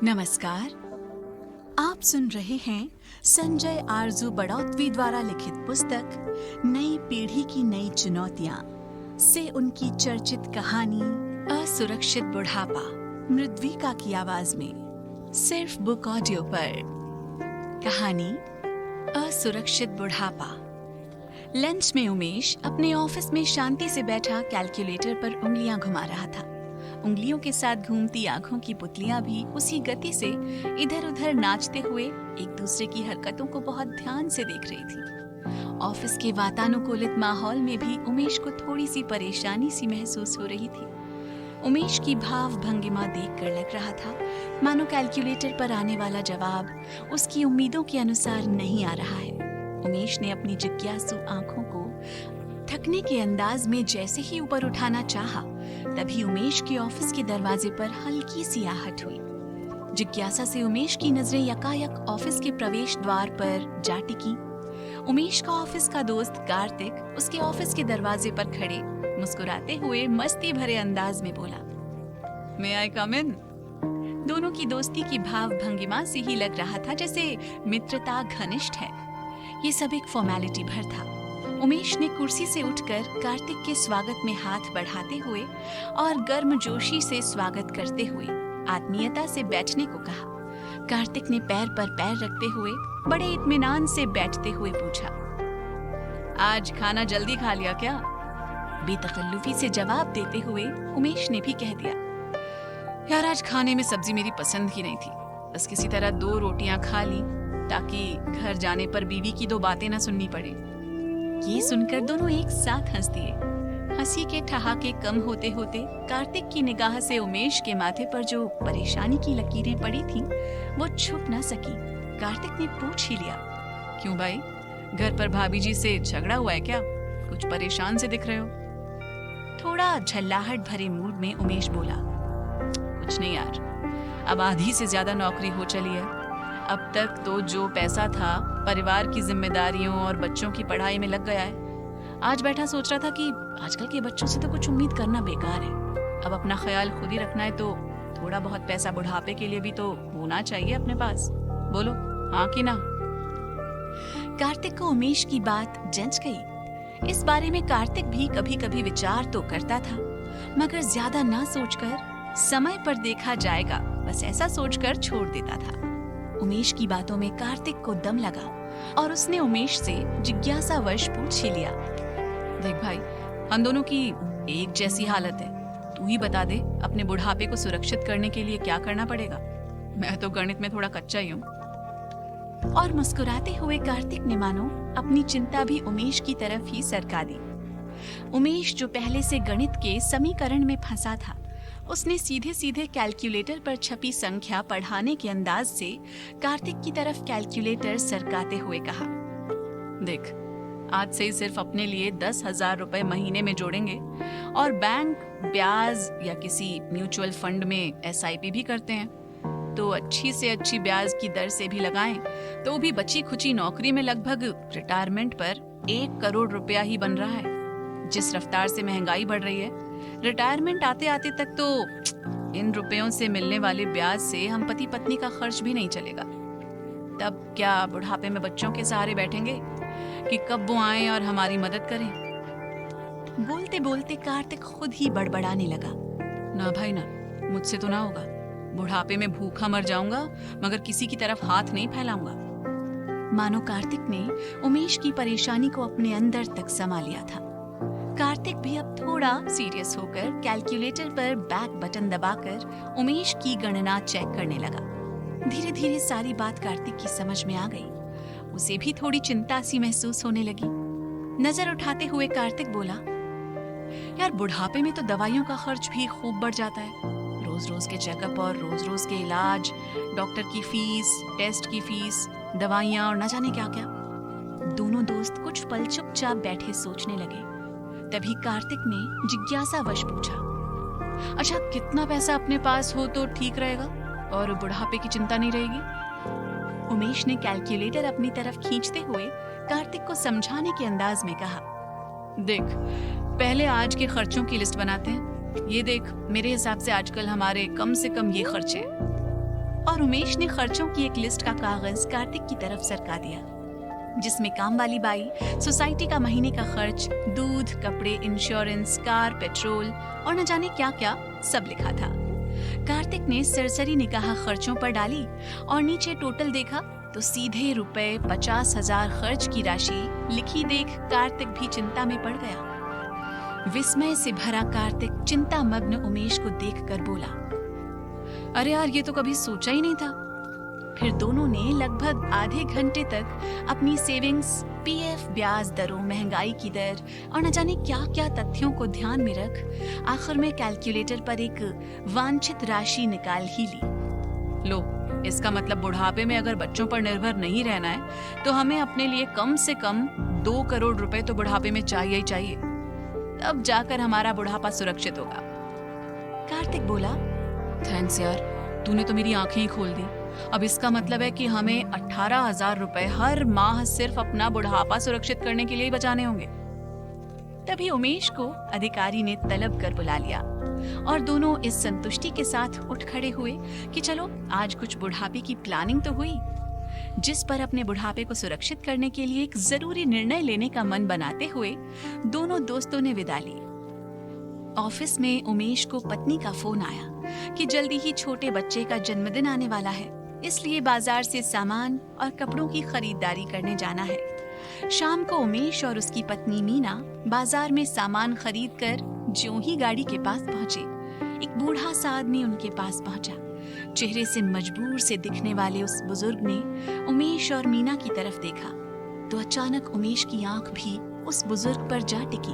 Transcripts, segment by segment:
नमस्कार। आप सुन रहे हैं संजय आरजू बड़ौतवी द्वारा लिखित पुस्तक नई पीढ़ी की नई चुनौतियां से उनकी चर्चित कहानी असुरक्षित बुढ़ापा मृद्विका की आवाज में सिर्फ बुक ऑडियो पर। कहानी असुरक्षित बुढ़ापा। लंच में उमेश अपने ऑफिस में शांति से बैठा कैलकुलेटर पर उंगलियां घुमा रहा था। उंगलियों के साथ घूमती आंखों की पुतलियां भी उसी गति से इधर उधर नाचते हुए एक दूसरे की हरकतों को बहुत ध्यान से देख रही थी। ऑफिस के वातानुकूलित माहौल में भी उमेश को थोड़ी सी परेशानी सी महसूस हो रही थी। उमेश की भाव भंगिमा देखकर लग रहा था मानो कैलकुलेटर पर आने वाला जवाब उसकी उम्मीदों के अनुसार नहीं आ रहा है। उमेश ने अपनी जिज्ञासु आंखों को थकने के अंदाज में जैसे ही ऊपर उठाना चाहा, तभी उमेश के ऑफिस के दरवाजे पर हल्की सी आहट हुई। जिज्ञासा से उमेश की नजरें यकायक ऑफिस के प्रवेश द्वार पर जा टिकी। उमेश का ऑफिस का दोस्त कार्तिक उसके ऑफिस के दरवाजे पर खड़े मुस्कुराते हुए मस्ती भरे अंदाज में बोला, मे आई कम इन? दोनों की दोस्ती की भाव भंगिमा से ही लग रहा था जैसे मित्रता घनिष्ठ है। ये सब एक फॉर्मेलिटी भर था। उमेश ने कुर्सी से उठकर कार्तिक के स्वागत में हाथ बढ़ाते हुए और गर्मजोशी से स्वागत करते हुए आत्मीयता से बैठने को कहा। कार्तिक ने पैर पर पैर रखते हुए बड़े इत्मीनान से बैठते हुए पूछा, आज खाना जल्दी खा लिया क्या? बेतकल्लुफी से जवाब देते हुए उमेश ने भी कह दिया, यार आज खाने में सब्जी मेरी पसंद की नहीं थी, बस किसी तरह 2 रोटियां खा ली ताकि घर जाने पर बीवी की 2 बातें ना सुननी पड़े। ये सुनकर दोनों एक साथ हंस दिए। हंसी के ठहाके कम होते होते कार्तिक की निगाह से उमेश के माथे पर जो परेशानी की लकीरें पड़ी थीं, वो छुप न सकी। कार्तिक ने पूछ ही लिया, क्यों भाई, घर पर भाभी जी से झगड़ा हुआ है क्या? कुछ परेशान से दिख रहे हो। थोड़ा झल्लाहट भरे मूड में उमेश बोला, कुछ नहीं यार, अब आधी से ज्यादा नौकरी हो चली है। अब तक तो जो पैसा था परिवार की जिम्मेदारियों और बच्चों की पढ़ाई में लग गया है। आज बैठा सोच रहा था कि आजकल के बच्चों से तो कुछ उम्मीद करना बेकार है। अब अपना ख्याल खुद ही रखना है तो थोड़ा बहुत पैसा बुढ़ापे के लिए भी तो होना चाहिए अपने पास। बोलो हाँ कि ना? कार्तिक को उमेश की बात जंच गई। इस बारे में कार्तिक भी कभी कभी विचार तो करता था, मगर ज्यादा ना सोचकर समय पर देखा जाएगा बस ऐसा सोचकर छोड़ देता था। उमेश की बातों में कार्तिक को दम लगा और उसने उमेश से जिज्ञासावश पूछ ही लिया, देख भाई, हम दोनों की एक जैसी हालत है, तू ही बता दे अपने बुढ़ापे को सुरक्षित करने के लिए क्या करना पड़ेगा। मैं तो गणित में थोड़ा कच्चा ही हूँ। और मुस्कुराते हुए कार्तिक ने मानो अपनी चिंता भी उमेश की तरफ ही सरका दी। उमेश जो पहले से गणित के समीकरण में फंसा था, उसने सीधे सीधे कैलकुलेटर पर छपी संख्या पढ़ाने के अंदाज से कार्तिक की तरफ कैलकुलेटर सरकाते हुए कहा, देख, आज से ही सिर्फ अपने लिए 10,000 रुपए महीने में जोड़ेंगे और बैंक ब्याज या किसी म्यूचुअल फंड में SIP भी करते हैं, तो अच्छी से अच्छी ब्याज की दर से भी लगाएं तो भी बची खुची नौकरी में लगभग रिटायरमेंट पर 1 करोड़ रुपया ही बन रहा है। जिस रफ्तार से महंगाई बढ़ रही है, रिटायरमेंट आते आते तक तो इन रुपयों से मिलने वाले ब्याज से हम पति पत्नी का खर्च भी नहीं चलेगा। तब क्या बुढ़ापे में बच्चों के सहारे बैठेंगे कि कब वो आए और हमारी मदद करें? बोलते बोलते कार्तिक खुद ही बड़बड़ाने लगा, ना भाई ना, मुझसे तो ना होगा। बुढ़ापे में भूखा मर जाऊंगा मगर किसी की तरफ हाथ नहीं फैलाऊंगा। मानो कार्तिक ने उमेश की परेशानी को अपने अंदर तक समा लिया था। कार्तिक भी अब थोड़ा सीरियस होकर कैलकुलेटर पर बैक बटन दबाकर उमेश की गणना चेक करने लगा। धीरे धीरे सारी बात कार्तिक की समझ में आ गई। उसे भी थोड़ी चिंता सी महसूस होने लगी। नजर उठाते हुए कार्तिक बोला, यार बुढ़ापे में तो दवाइयों का खर्च भी खूब बढ़ जाता है। रोज रोज के चेकअप और रोज रोज के इलाज, डॉक्टर की फीस, टेस्ट की फीस, दवाइयाँ और न जाने क्या क्या। दोनों दोस्त कुछ पल चुपचाप बैठे सोचने लगे। तभी कार्तिक ने जिज्ञासावश पूछा, अच्छा कितना पैसा अपने पास हो तो ठीक रहेगा और बुढ़ापे की चिंता नहीं रहेगी? उमेश ने कैलकुलेटर अपनी तरफ खींचते हुए कार्तिक को समझाने के अंदाज में कहा, देख, पहले आज के खर्चों की लिस्ट बनाते हैं। ये देख, मेरे हिसाब से आजकल हमारे कम से कम ये खर्चे। और उमेश ने खर्चों की एक लिस्ट का कागज कार्तिक की तरफ सरका दिया, जिसमें काम वाली बाई, सोसाइटी का महीने का खर्च, दूध, कपड़े, इंश्योरेंस, कार, पेट्रोल और न जाने क्या क्या सब लिखा था। कार्तिक ने सरसरी निगाह खर्चों पर डाली और नीचे टोटल देखा तो सीधे रुपए 50,000 खर्च की राशि लिखी देख कार्तिक भी चिंता में पड़ गया। विस्मय से भरा कार्तिक चिंता मग्न उमेश को देखकर बोला, अरे यार, ये तो कभी सोचा ही नहीं था। फिर दोनों ने लगभग आधे घंटे तक अपनी सेविंग्स, पीएफ, ब्याज दरों, महंगाई की दर और न जाने क्या क्या तथ्यों को ध्यान में रख आखिर में कैलकुलेटर पर एक वांछित राशि निकाल ही ली। लो, इसका मतलब बुढ़ापे में अगर बच्चों पर निर्भर नहीं रहना है तो हमें अपने लिए कम से कम 2 करोड़ रुपए तो बुढ़ापे में चाहिए ही चाहिए, तब जाकर हमारा बुढ़ापा सुरक्षित होगा। कार्तिक बोला, थैंक्स यार, तूने तो मेरी आंखें ही खोल दी। अब इसका मतलब है कि हमें 18,000 रुपए हर माह सिर्फ अपना बुढ़ापा सुरक्षित करने के लिए ही बचाने होंगे। तभी उमेश को अधिकारी ने तलब कर बुला लिया और दोनों इस संतुष्टि के साथ उठ खड़े हुए कि चलो आज कुछ बुढ़ापे की प्लानिंग तो हुई। जिस पर अपने बुढ़ापे को सुरक्षित करने के लिए एक जरूरी निर्णय लेने का मन बनाते हुए दोनों दोस्तों ने विदा ली। ऑफिस में उमेश को पत्नी का फोन आया कि जल्दी ही छोटे बच्चे का जन्मदिन आने वाला है, इसलिए बाजार से सामान और कपड़ों की खरीदारी करने जाना है। शाम को उमेश और उसकी पत्नी मीना बाजार में सामान खरीद कर ज्यों ही गाड़ी के पास पहुंचे, एक बूढ़ा सा आदमी उनके पास पहुंचा। चेहरे से मजबूर से दिखने वाले उस बुजुर्ग ने उमेश और मीना की तरफ देखा तो अचानक उमेश की आंख भी उस बुजुर्ग पर जा टिकी।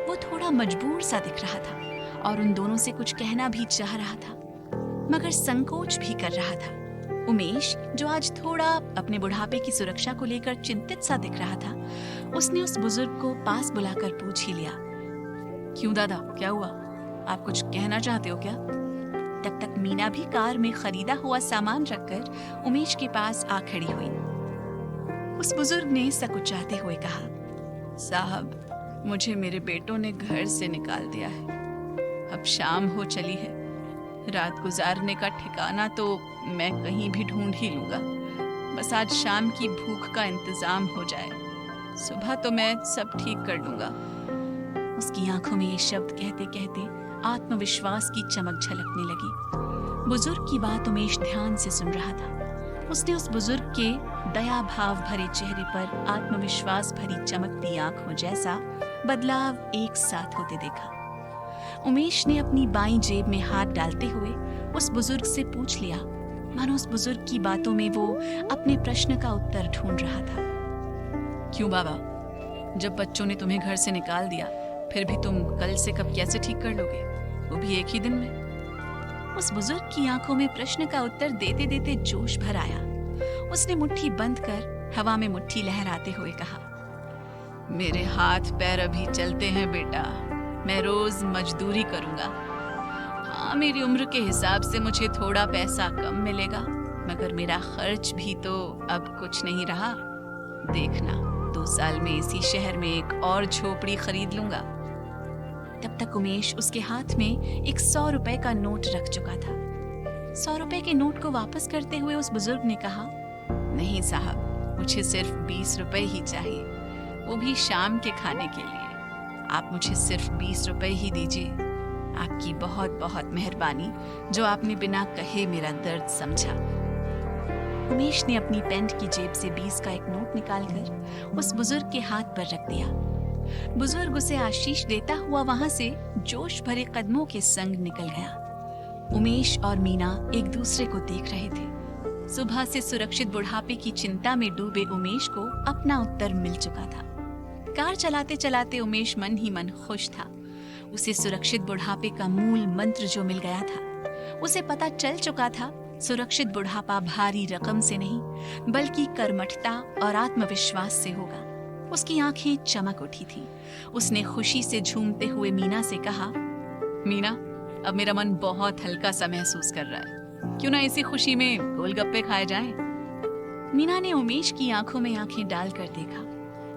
वो थोड़ा मजबूर सा दिख रहा था और उन दोनों से कुछ कहना भी चाह रहा था, मगर संकोच भी कर रहा था। उमेश, जो आज थोड़ा अपने बुढ़ापे की सुरक्षा को लेकर चिंतित सा दिख रहा था, उसने उस बुजुर्ग को पास बुलाकर पूछ ही लिया, क्यों दादा, क्या हुआ? आप कुछ कहना चाहते हो क्या? तब तक मीना भी कार में खरीदा हुआ सामान रखकर उमेश के पास आ खड़ी हुई। उस बुजुर्ग ने सकुचाते हुए कहा, साहब, मुझे मेरे बेटों ने घर से निकाल दिया है। अब शाम हो चली है, रात गुजारने का ठिकाना तो मैं कहीं भी ढूंढ ही लूंगा। बस आज शाम की भूख का इंतजाम हो जाए, सुबह तो मैं सब ठीक कर लूंगा। उसकी आंखों में ये शब्द कहते कहते आत्मविश्वास की चमक झलकने लगी। बुजुर्ग की बात उमेश ध्यान से सुन रहा था। उसने उस बुजुर्ग के दया भाव भरे चेहरे पर आत्मविश्वास भरी चमकती आंखों जैसा बदलाव एक साथ होते देखा। उमेश ने अपनी बाईं जेब में हाथ डालते हुए उस बुजुर्ग से पूछ लिया, मानो उस बुजुर्ग की बातों में वो अपने प्रश्न का उत्तर ढूंढ रहा था। क्यों बाबा, जब बच्चों ने तुम्हें घर से निकाल दिया, फिर भी तुम कल से कब कैसे ठीक कर लोगे, वो भी एक ही दिन में? उस बुजुर्ग की आंखों में प्रश्न का उत्तर देते देते जोश भर आया। उसने मुट्ठी बंद कर हवा में मुट्ठी लहराते हुए कहा, मेरे हाथ पैर अभी चलते हैं बेटा, मैं रोज मजदूरी करूंगा। हाँ, मेरी उम्र के हिसाब से मुझे थोड़ा पैसा कम मिलेगा, मगर मेरा खर्च भी तो अब कुछ नहीं रहा। देखना, 2 साल में इसी शहर में एक और झोपड़ी खरीद लूंगा। तब तक उमेश उसके हाथ में एक 100 रुपए का नोट रख चुका था। 100 रुपए के नोट को वापस करते हुए उस बुजुर्ग ने कहा, नहीं साहब, मुझे सिर्फ 20 रुपए ही चाहिए, वो भी शाम के खाने के लिए। आप मुझे सिर्फ 20 रुपए ही दीजिए। आपकी बहुत बहुत मेहरबानी, जो आपने बिना कहे मेरा दर्द समझा। उमेश ने अपनी पैंट की जेब से 20 का एक नोट निकालकर उस बुजुर्ग के हाथ पर रख दिया। बुजुर्ग उसे आशीष देता हुआ वहां से जोश भरे कदमों के संग निकल गया। उमेश और मीना एक दूसरे को देख रहे थे। सुबह से सुरक्षित बुढ़ापे की चिंता में डूबे उमेश को अपना उत्तर मिल चुका था। कार चलाते चलाते उमेश मन ही मन खुश था। उसे सुरक्षित बुढ़ापे का मूल मंत्र जो मिल गया था, उसे पता चल चुका था, सुरक्षित बुढ़ापा भारी रकम से नहीं, बल्कि कर्मठता और आत्मविश्वास से होगा। उसकी आंखें चमक उठी थी। उसने खुशी से झूमते हुए मीना से कहा, मीना, अब मेरा मन बहुत हल्का सा महसूस कर रहा है, क्यों ना इसी खुशी में गोलगप्पे खाए जाएं? मीना ने उमेश की आंखों में आंखें डालकर देखा।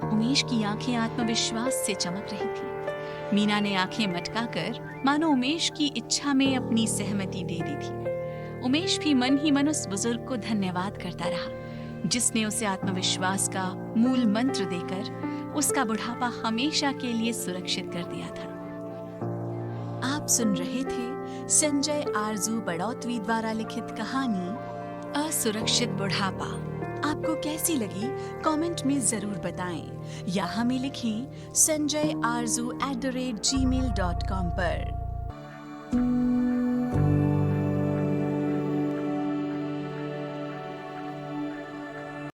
उमेश की आंखें आत्मविश्वास से चमक रही थी। मीना ने आंखें मटकाकर मानो उमेश की इच्छा में अपनी सहमति दे दी थी। उमेश भी मन ही मन उस बुजुर्ग को धन्यवाद करता रहा, जिसने उसे आत्मविश्वास का मूल मंत्र देकर उसका बुढ़ापा हमेशा के लिए सुरक्षित कर दिया था। आप सुन रहे थे संजय आरजू बड़ौत्वी द्वारा लिखित कहानी असुरक्षित बुढ़ापा। आपको कैसी लगी कमेंट में जरूर बताएं या हमें लिखें sanjayarzu@gmail.com पर।